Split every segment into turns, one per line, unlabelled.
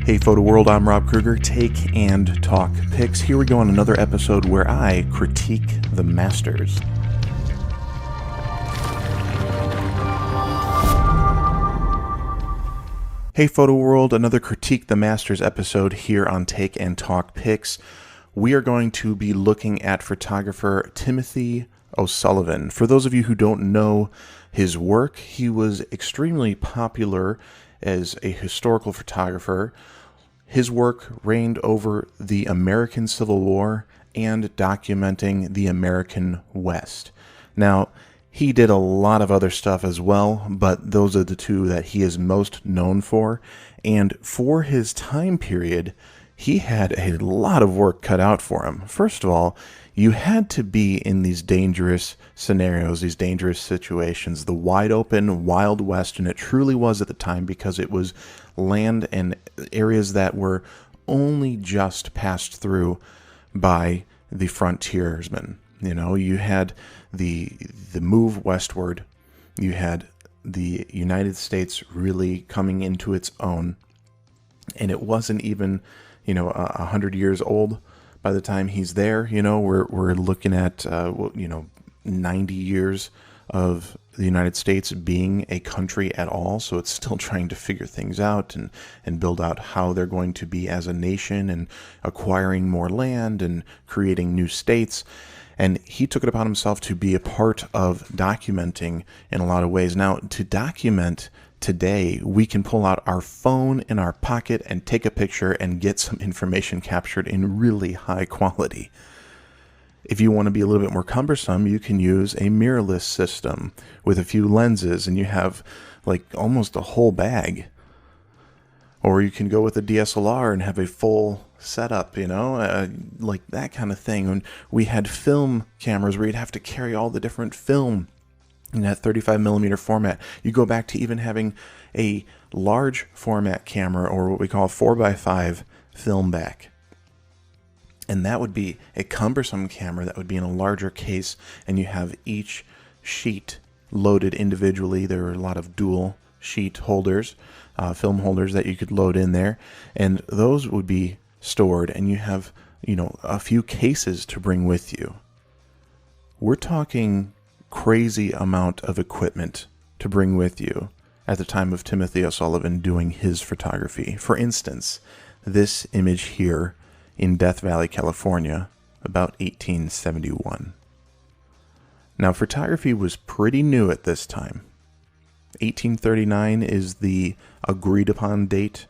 Hey Photo World, I'm Rob Kruger, Take and Talk Pics. Here we go on another episode where I critique the masters. Hey Photo World, another Critique the Masters episode here on Take and Talk Pics. We are going to be looking at photographer Timothy O'Sullivan. For those of you who don't know his work, he was extremely popular as a historical photographer. His work reigned over the American Civil War and documenting the American West. Now, he did a lot of other stuff as well, but those are the two that he is most known for. And for his time period, he had a lot of work cut out for him. First of all, you had to be in these dangerous scenarios, these dangerous situations, the wide open, wild west, and it truly was at the time because it was land and areas that were only just passed through by the frontiersmen. You know, you had the move westward, you had the United States really coming into its own, and it wasn't even, 100 years old by the time he's there. We're looking at 90 years of the United States being a country at all, so it's still trying to figure things out and build out how they're going to be as a nation and acquiring more land and creating new states. And he took it upon himself to be a part of documenting in a lot of ways. Now, to document today, we can pull out our phone in our pocket and take a picture and get some information captured in really high quality. If you want to be a little bit more cumbersome, you can use a mirrorless system with a few lenses and you have like almost a whole bag. Or you can go with a DSLR and have a full setup, like that kind of thing. And we had film cameras where you'd have to carry all the different film in that 35 millimeter format. You go back to even having a large format camera, or what we call 4x5 film back. And that would be a cumbersome camera that would be in a larger case, and you have each sheet loaded individually. There are a lot of dual sheet holders, film holders that you could load in there, and those would be stored, and you have, a few cases to bring with you. We're talking crazy amount of equipment to bring with you at the time of Timothy O'Sullivan doing his photography. For instance, this image here in Death Valley, California, about 1871. Now, photography was pretty new at this time. 1839 is the agreed upon date,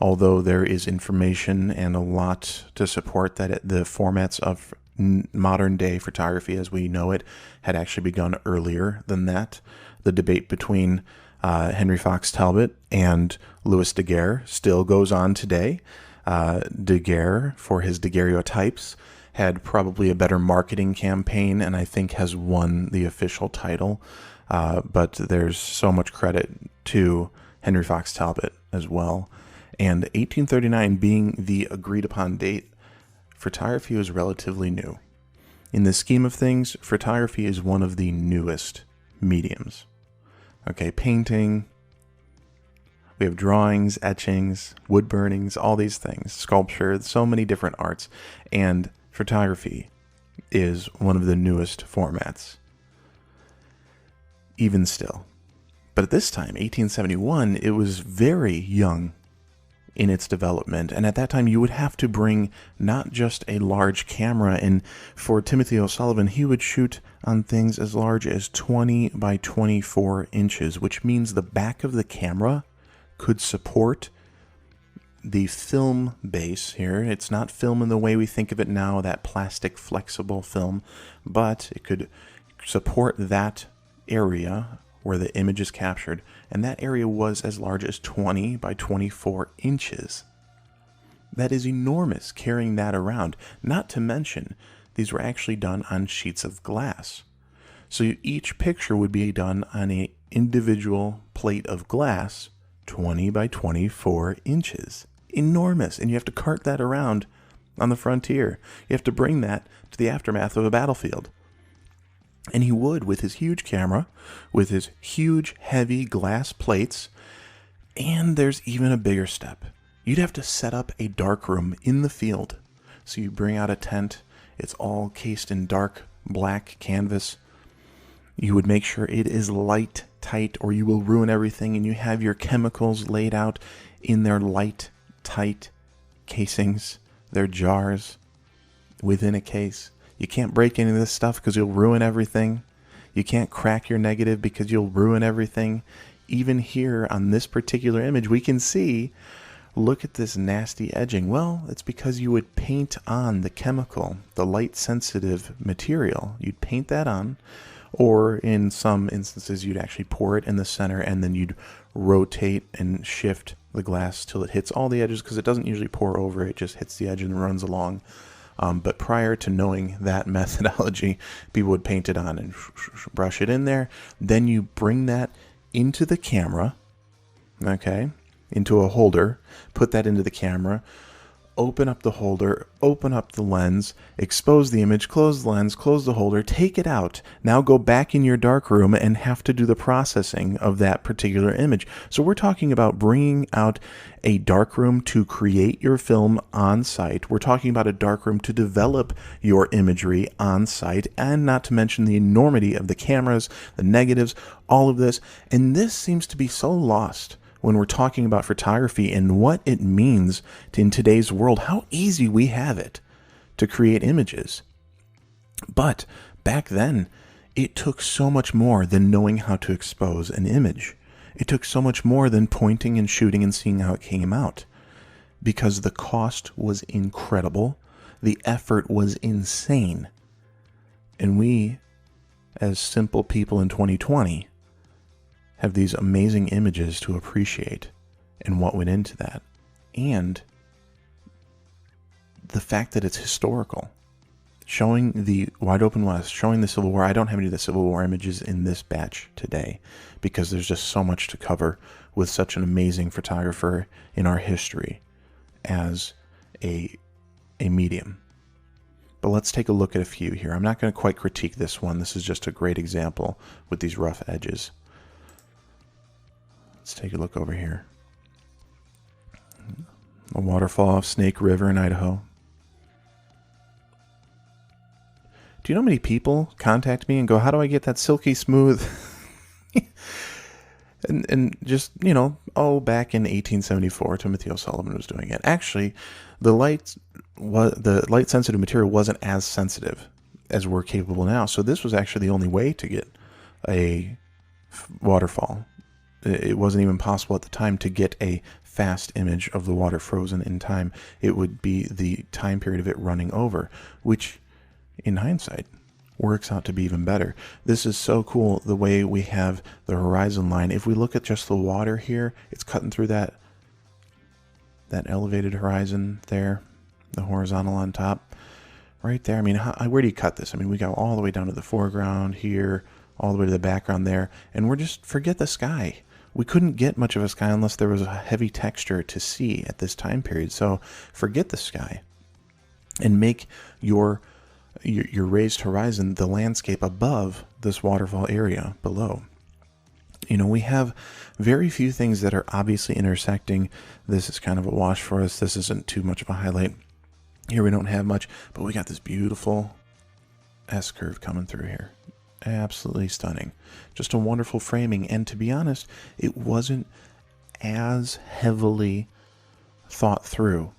although there is information and a lot to support that the formats of modern day photography as we know it had actually begun earlier than that. The debate between Henry Fox Talbot and Louis Daguerre still goes on today. Daguerre, for his daguerreotypes, had probably a better marketing campaign and I think has won the official title. But there's so much credit to Henry Fox Talbot as well. And 1839 being the agreed upon date, photography was relatively new. In the scheme of things, photography is one of the newest mediums. Okay, painting, we have drawings, etchings, wood burnings, all these things, sculpture, so many different arts, and photography is one of the newest formats. Even still. But at this time, 1871, it was very young in its development, and at that time you would have to bring not just a large camera, and for Timothy O'Sullivan, he would shoot on things as large as 20 by 24 inches, which means the back of the camera could support the film base here. It's not film in the way we think of it now, that plastic flexible film, but it could support that area where the image is captured, and that area was as large as 20 by 24 inches. That is enormous, carrying that around. Not to mention, these were actually done on sheets of glass. So each picture would be done on an individual plate of glass, 20 by 24 inches. Enormous, and you have to cart that around on the frontier. You have to bring that to the aftermath of a battlefield. And he would, with his huge camera, with his huge, heavy glass plates, and there's even a bigger step. You'd have to set up a darkroom in the field. So you bring out a tent, it's all cased in dark black canvas. You would make sure it is light tight or you will ruin everything, and you have your chemicals laid out in their light tight casings, their jars within a case. You can't break any of this stuff because you'll ruin everything. You can't crack your negative because you'll ruin everything. Even here on this particular image, we can see, look at this nasty edging. Well, it's because you would paint on the chemical, the light sensitive material. You'd paint that on, or in some instances, you'd actually pour it in the center and then you'd rotate and shift the glass till it hits all the edges, because it doesn't usually pour over, it just hits the edge and runs along. But prior to knowing that methodology, people would paint it on and brush it in there. Then you bring that into the camera, okay, into a holder, put that into the camera, open up the holder, open up the lens, expose the image, close the lens, close the holder, take it out. Now go back in your darkroom and have to do the processing of that particular image. So we're talking about bringing out a darkroom to create your film on site. We're talking about a darkroom to develop your imagery on site, and not to mention the enormity of the cameras, the negatives, all of this. And this seems to be so lost when we're talking about photography and what it means in today's world, how easy we have it to create images. But back then, it took so much more than knowing how to expose an image. It took so much more than pointing and shooting and seeing how it came out, because the cost was incredible. The effort was insane. And we, as simple people in 2020, have these amazing images to appreciate and what went into that. And the fact that it's historical, showing the wide open West, showing the Civil War. I don't have any of the Civil War images in this batch today because there's just so much to cover with such an amazing photographer in our history as a medium. But let's take a look at a few here. I'm not going to quite critique this one. This is just a great example with these rough edges. Let's take a look over here. A waterfall off Snake River in Idaho. Do you know how many people contact me and go, how do I get that silky smooth? and just, you know, back in 1874, Timothy Sullivan was doing it. Actually, the light sensitive material wasn't as sensitive as we're capable now. So this was actually the only way to get a waterfall. It wasn't even possible at the time to get a fast image of the water frozen in time. It would be the time period of it running over, which in hindsight works out to be even better. This is so cool, the way we have the horizon line. If we look at just the water here, it's cutting through that elevated horizon there, the horizontal on top right there. I mean, where do you cut this? I mean, we go all the way down to the foreground here, all the way to the background there, and we're just, forget the sky. We couldn't get much of a sky unless there was a heavy texture to see at this time period. So forget the sky and make your raised horizon the landscape above this waterfall area below. You know, we have very few things that are obviously intersecting. This is kind of a wash for us. This isn't too much of a highlight. Here we don't have much, but we got this beautiful S-curve coming through here. Absolutely stunning. Just a wonderful framing. And to be honest, it wasn't as heavily thought through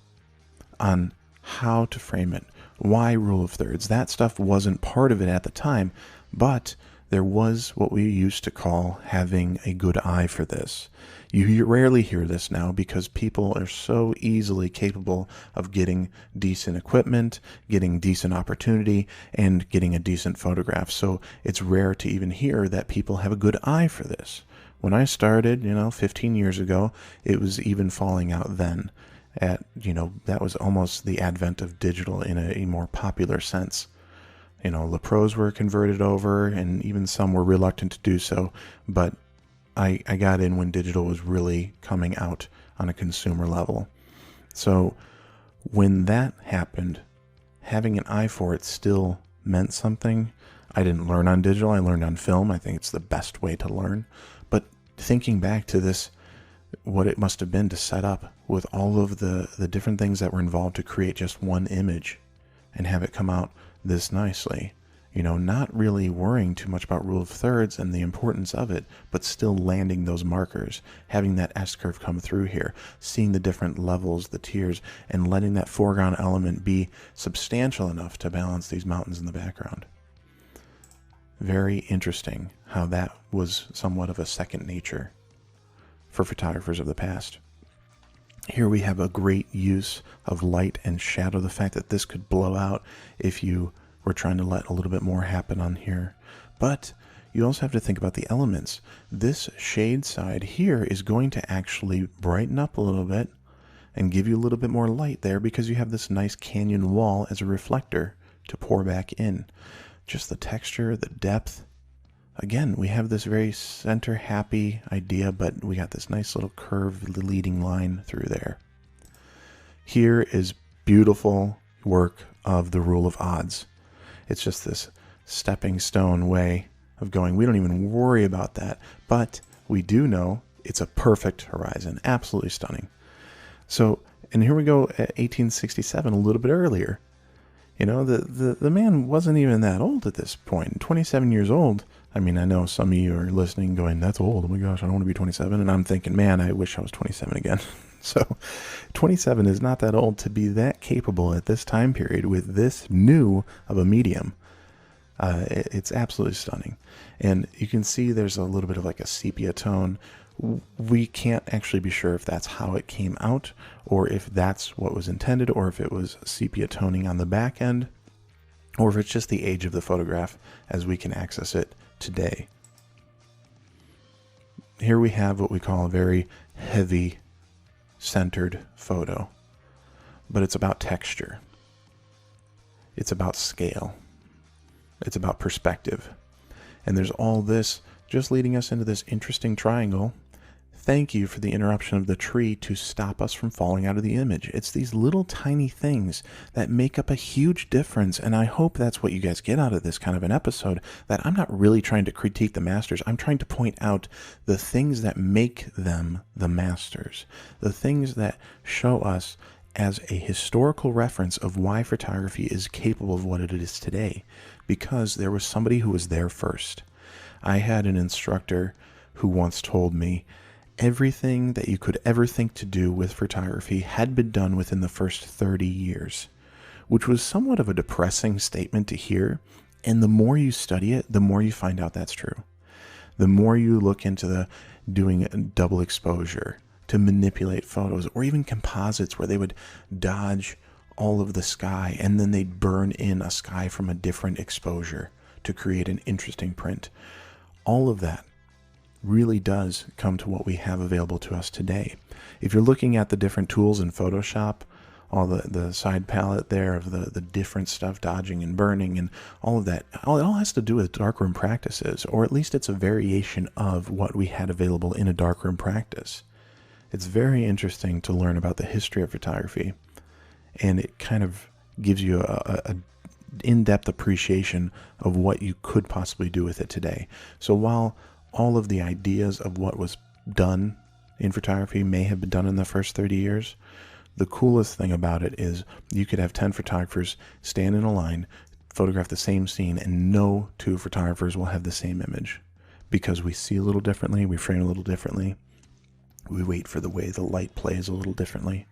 on how to frame it. Why rule of thirds? That stuff wasn't part of it at the time, but there was what we used to call having a good eye for this. You rarely hear this now because people are so easily capable of getting decent equipment, getting decent opportunity, and getting a decent photograph. So it's rare to even hear that people have a good eye for this. When I started, 15 years ago, it was even falling out then. That was almost the advent of digital in a more popular sense. The pros were converted over, and even some were reluctant to do so, but I got in when digital was really coming out on a consumer level. So when that happened, having an eye for it still meant something. I didn't learn on digital, I learned on film. I think it's the best way to learn. But thinking back to this what it must have been to set up with all of the different things that were involved to create just one image and have it come out this nicely. You know, not really worrying too much about rule of thirds and the importance of it, but still landing those markers, having that S-curve come through here, seeing the different levels, the tiers, and letting that foreground element be substantial enough to balance these mountains in the background. Very interesting how that was somewhat of a second nature for photographers of the past. Here we have a great use of light and shadow, the fact that this could blow out if you were trying to let a little bit more happen on here. But you also have to think about the elements. This shade side here is going to actually brighten up a little bit and give you a little bit more light there because you have this nice canyon wall as a reflector to pour back in. Just the texture, the depth. Again, we have this very center happy idea, but we got this nice little curved leading line through there. Here is beautiful work of the rule of odds. It's just this stepping stone way of going, we don't even worry about that, but we do know it's a perfect horizon, absolutely stunning. So, and here we go at 1867, a little bit earlier. You know, the man wasn't even that old at this point, 27 years old. I mean, I know some of you are listening going, that's old, oh my gosh, I don't want to be 27, and I'm thinking, man, I wish I was 27 again. So 27 is not that old to be that capable at this time period with this new of a medium. It's absolutely stunning. And you can see there's a little bit of like a sepia tone. We can't actually be sure if that's how it came out or if that's what was intended or if it was sepia toning on the back end or if it's just the age of the photograph as we can access it today. Here we have what we call a very heavy centered photo, but it's about texture. It's about scale. It's about perspective. And there's all this just leading us into this interesting triangle. Thank you for the interruption of the tree to stop us from falling out of the image. It's these little tiny things that make up a huge difference, and I hope that's what you guys get out of this kind of an episode, that I'm not really trying to critique the masters. I'm trying to point out the things that make them the masters, the things that show us as a historical reference of why photography is capable of what it is today, because there was somebody who was there first. I had an instructor who once told me, everything that you could ever think to do with photography had been done within the first 30 years, which was somewhat of a depressing statement to hear. And the more you study it, the more you find out that's true. The more you look into the doing double exposure to manipulate photos, or even composites where they would dodge all of the sky and then they'd burn in a sky from a different exposure to create an interesting print. All of that really does come to what we have available to us today. If you're looking at the different tools in Photoshop, all the side palette there of the different stuff, dodging and burning and all of that, it all has to do with darkroom practices, or at least it's a variation of what we had available in a darkroom practice. It's very interesting to learn about the history of photography, and it kind of gives you a in-depth appreciation of what you could possibly do with it today. So while all of the ideas of what was done in photography may have been done in the first 30 years, the coolest thing about it is you could have 10 photographers stand in a line, photograph the same scene, and no two photographers will have the same image because we see a little differently, we frame a little differently, we wait for the way the light plays a little differently,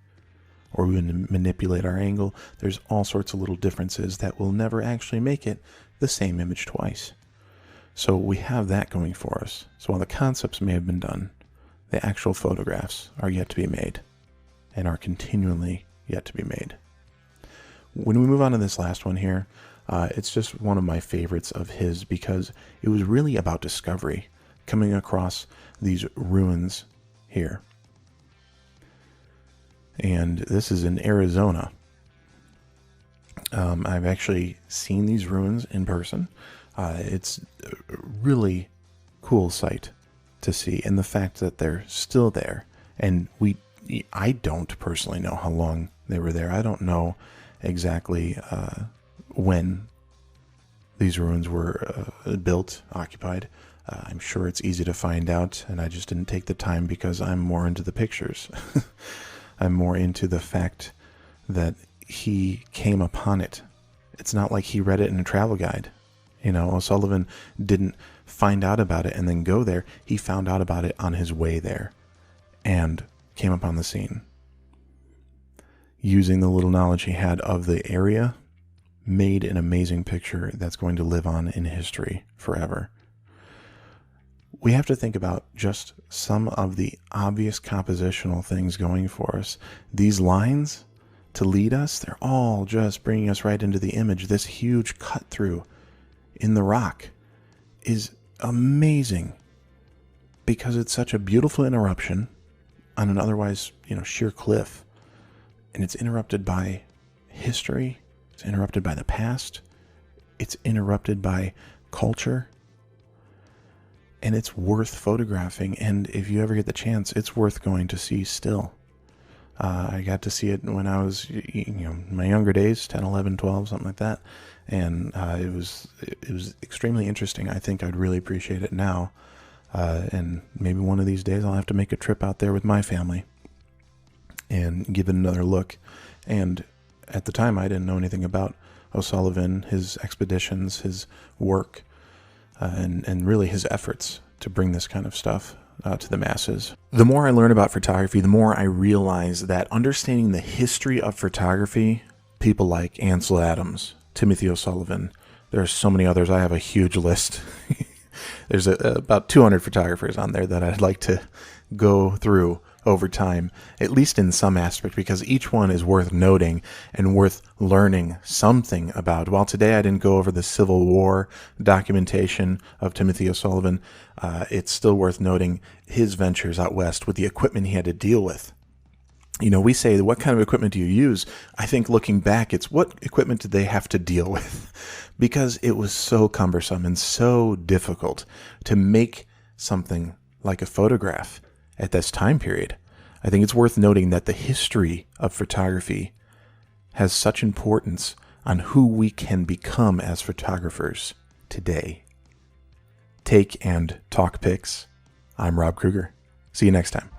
or we manipulate our angle. There's all sorts of little differences that will never actually make it the same image twice. So we have that going for us. So while the concepts may have been done, the actual photographs are yet to be made and are continually yet to be made. When we move on to this last one here, it's just one of my favorites of his because it was really about discovery, coming across these ruins here. And this is in Arizona. I've actually seen these ruins in person. It's a really cool sight to see, and the fact that they're still there. And I don't personally know how long they were there. I don't know exactly when these ruins were built, occupied. I'm sure it's easy to find out, and I just didn't take the time because I'm more into the pictures. I'm more into the fact that he came upon it. It's not like he read it in a travel guide. O'Sullivan didn't find out about it and then go there. He found out about it on his way there and came upon the scene. Using the little knowledge he had of the area, made an amazing picture that's going to live on in history forever. We have to think about just some of the obvious compositional things going for us. These lines to lead us, they're all just bringing us right into the image. This huge cut through in the rock is amazing because it's such a beautiful interruption on an otherwise, sheer cliff. And it's interrupted by history. It's interrupted by the past. It's interrupted by culture. And it's worth photographing. And if you ever get the chance, it's worth going to see still. I got to see it when I was, my younger days, 10, 11, 12, something like that. And it was extremely interesting. I think I'd really appreciate it now. And maybe one of these days I'll have to make a trip out there with my family and give it another look. And at the time, I didn't know anything about O'Sullivan, his expeditions, his work, and really his efforts to bring this kind of stuff to the masses. The more I learn about photography, the more I realize that understanding the history of photography, people like Ansel Adams, Timothy O'Sullivan, there are so many others. I have a huge list. There's about 200 photographers on there that I'd like to go through over time, at least in some aspect, because each one is worth noting and worth learning something about. While today I didn't go over the Civil War documentation of Timothy O'Sullivan, it's still worth noting his ventures out west with the equipment he had to deal with. We say, what kind of equipment do you use? I think looking back, it's what equipment did they have to deal with? Because it was so cumbersome and so difficult to make something like a photograph at this time period. I think it's worth noting that the history of photography has such importance on who we can become as photographers today. Take and talk pics. I'm Rob Kruger. See you next time.